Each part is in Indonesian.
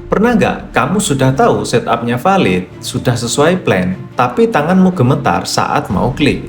Pernah nggak kamu sudah tahu setupnya valid, sudah sesuai plan, tapi tanganmu gemetar saat mau klik?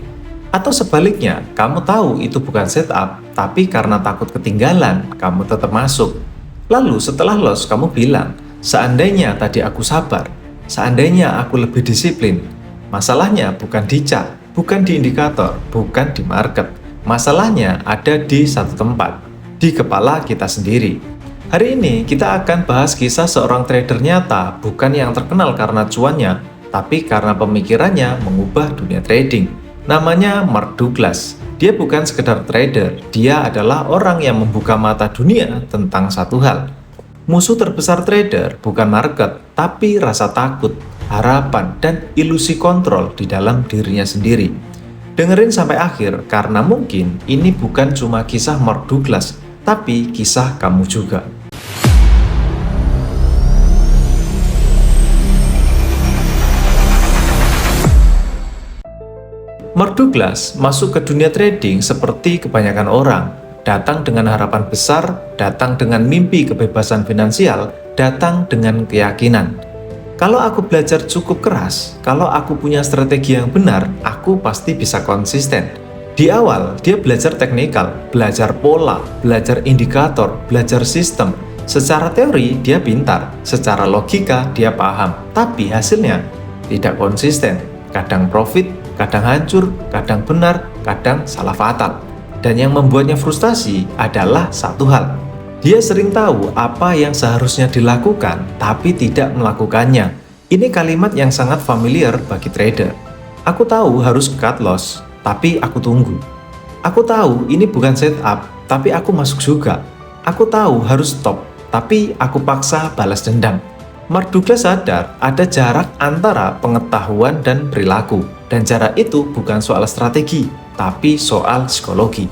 Atau sebaliknya, kamu tahu itu bukan setup, tapi karena takut ketinggalan, kamu tetap masuk. Lalu setelah loss, kamu bilang, seandainya tadi aku sabar, seandainya aku lebih disiplin. Masalahnya bukan di chart, bukan di indikator, bukan di market. Masalahnya ada di satu tempat, di kepala kita sendiri. Hari ini kita akan bahas kisah seorang trader nyata, bukan yang terkenal karena cuannya, tapi karena pemikirannya mengubah dunia trading. Namanya Mark Douglas. Dia bukan sekedar trader, dia adalah orang yang membuka mata dunia tentang satu hal. Musuh terbesar trader bukan market, tapi rasa takut, harapan, dan ilusi kontrol di dalam dirinya sendiri. Dengerin sampai akhir, karena mungkin ini bukan cuma kisah Mark Douglas, tapi kisah kamu juga. Mark Douglas masuk ke dunia trading seperti kebanyakan orang, datang dengan harapan besar, datang dengan mimpi kebebasan finansial, datang dengan keyakinan. Kalau aku belajar cukup keras, kalau aku punya strategi yang benar, aku pasti bisa konsisten. Di awal, dia belajar teknikal, belajar pola, belajar indikator, belajar sistem. Secara teori, dia pintar, secara logika, dia paham. Tapi hasilnya tidak konsisten, kadang profit, kadang hancur, kadang benar, kadang salah fatal. Dan yang membuatnya frustasi adalah satu hal. Dia sering tahu apa yang seharusnya dilakukan, tapi tidak melakukannya. Ini kalimat yang sangat familiar bagi trader. Aku tahu harus cut loss, tapi aku tunggu. Aku tahu ini bukan setup, tapi aku masuk juga. Aku tahu harus stop, tapi aku paksa balas dendam. Mark Douglas sadar ada jarak antara pengetahuan dan perilaku, dan jarak itu bukan soal strategi, tapi soal psikologi.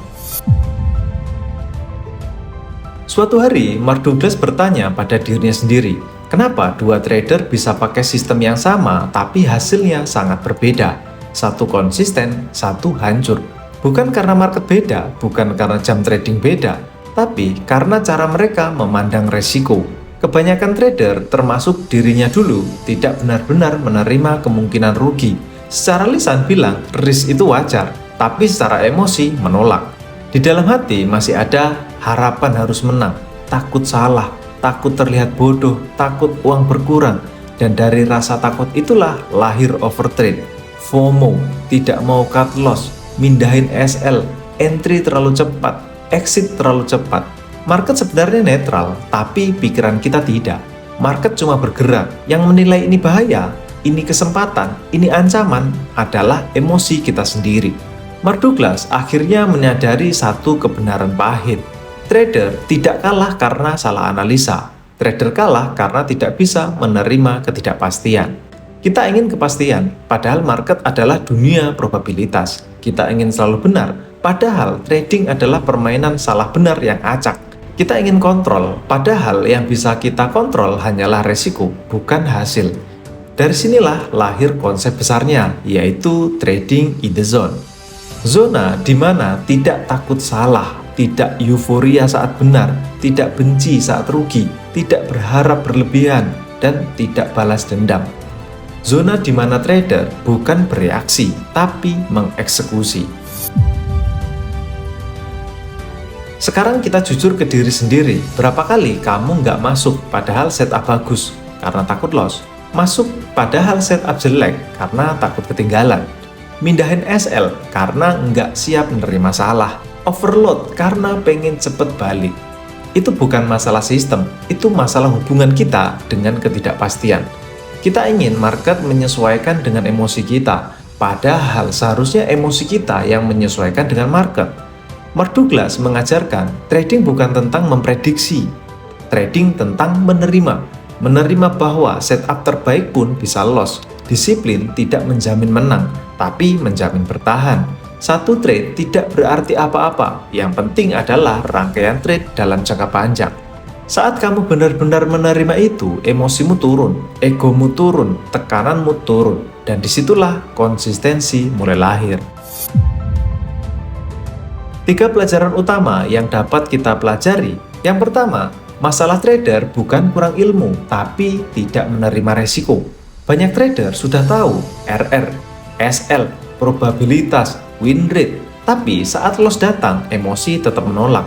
Suatu hari, Mark Douglas bertanya pada dirinya sendiri, kenapa dua trader bisa pakai sistem yang sama tapi hasilnya sangat berbeda? Satu konsisten, satu hancur. Bukan karena market beda, bukan karena jam trading beda, tapi karena cara mereka memandang resiko. Kebanyakan trader, termasuk dirinya dulu, tidak benar-benar menerima kemungkinan rugi. Secara lisan bilang, risk itu wajar, tapi secara emosi menolak. Di dalam hati masih ada harapan harus menang, takut salah, takut terlihat bodoh, takut uang berkurang. Dan dari rasa takut itulah lahir overtrade, FOMO, tidak mau cut loss, mindahin SL, entry terlalu cepat, exit terlalu cepat. Market sebenarnya netral, tapi pikiran kita tidak. Market cuma bergerak. Yang menilai ini bahaya, ini kesempatan, ini ancaman adalah emosi kita sendiri. Mark Douglas akhirnya menyadari satu kebenaran pahit. Trader tidak kalah karena salah analisa. Trader kalah karena tidak bisa menerima ketidakpastian. Kita ingin kepastian, padahal market adalah dunia probabilitas. Kita ingin selalu benar, padahal trading adalah permainan salah benar yang acak. Kita ingin kontrol, padahal yang bisa kita kontrol hanyalah resiko, bukan hasil. Dari sinilah lahir konsep besarnya, yaitu trading in the zone. Zona di mana tidak takut salah, tidak euforia saat benar, tidak benci saat rugi, tidak berharap berlebihan, dan tidak balas dendam. Zona di mana trader bukan bereaksi, tapi mengeksekusi. Sekarang kita jujur ke diri sendiri, berapa kali kamu nggak masuk padahal setup bagus karena takut loss, masuk padahal setup jelek karena takut ketinggalan, mindahin SL karena nggak siap menerima salah, overload karena pengen cepet balik. Itu bukan masalah sistem, itu masalah hubungan kita dengan ketidakpastian. Kita ingin market menyesuaikan dengan emosi kita, padahal seharusnya emosi kita yang menyesuaikan dengan market. Mark Douglas mengajarkan, trading bukan tentang memprediksi, trading tentang menerima. Menerima bahwa setup terbaik pun bisa loss. Disiplin tidak menjamin menang, tapi menjamin bertahan. Satu trade tidak berarti apa-apa, yang penting adalah rangkaian trade dalam jangka panjang. Saat kamu benar-benar menerima itu, emosimu turun, egomu turun, tekananmu turun, dan disitulah konsistensi mulai lahir. 3 pelajaran utama yang dapat kita pelajari. Yang pertama, Masalah trader bukan kurang ilmu, tapi tidak menerima resiko. Banyak trader sudah tahu RR, SL, probabilitas, win rate, tapi saat loss datang, emosi tetap menolak.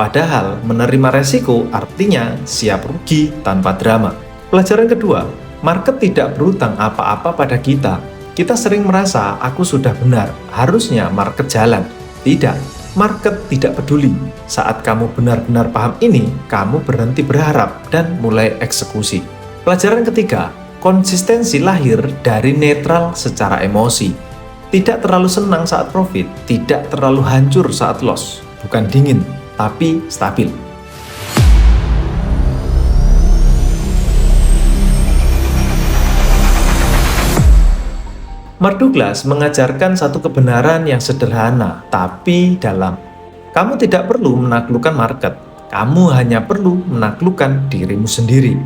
Padahal menerima resiko artinya siap rugi tanpa drama. Pelajaran kedua, market tidak berutang apa-apa pada kita. Kita sering merasa aku sudah benar, harusnya market jalan. Tidak, market tidak peduli. Saat kamu benar-benar paham ini, kamu berhenti berharap dan mulai eksekusi. Pelajaran ketiga, konsistensi lahir dari netral secara emosi. Tidak terlalu senang saat profit, tidak terlalu hancur saat loss. Bukan dingin, tapi stabil. Mark Douglas mengajarkan satu kebenaran yang sederhana, tapi dalam. Kamu tidak perlu menaklukkan market, kamu hanya perlu menaklukkan dirimu sendiri.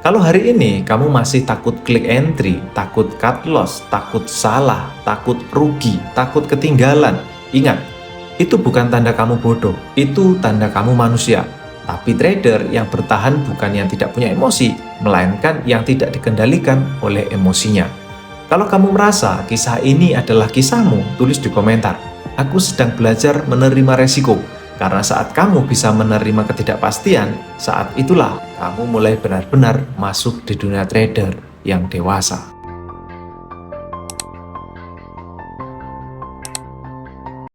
Kalau hari ini kamu masih takut klik entry, takut cut loss, takut salah, takut rugi, takut ketinggalan, ingat, itu bukan tanda kamu bodoh, itu tanda kamu manusia. Tapi trader yang bertahan bukan yang tidak punya emosi, melainkan yang tidak dikendalikan oleh emosinya. Kalau kamu merasa kisah ini adalah kisahmu, tulis di komentar. Aku sedang belajar menerima resiko. Karena saat kamu bisa menerima ketidakpastian, saat itulah kamu mulai benar-benar masuk di dunia trader yang dewasa.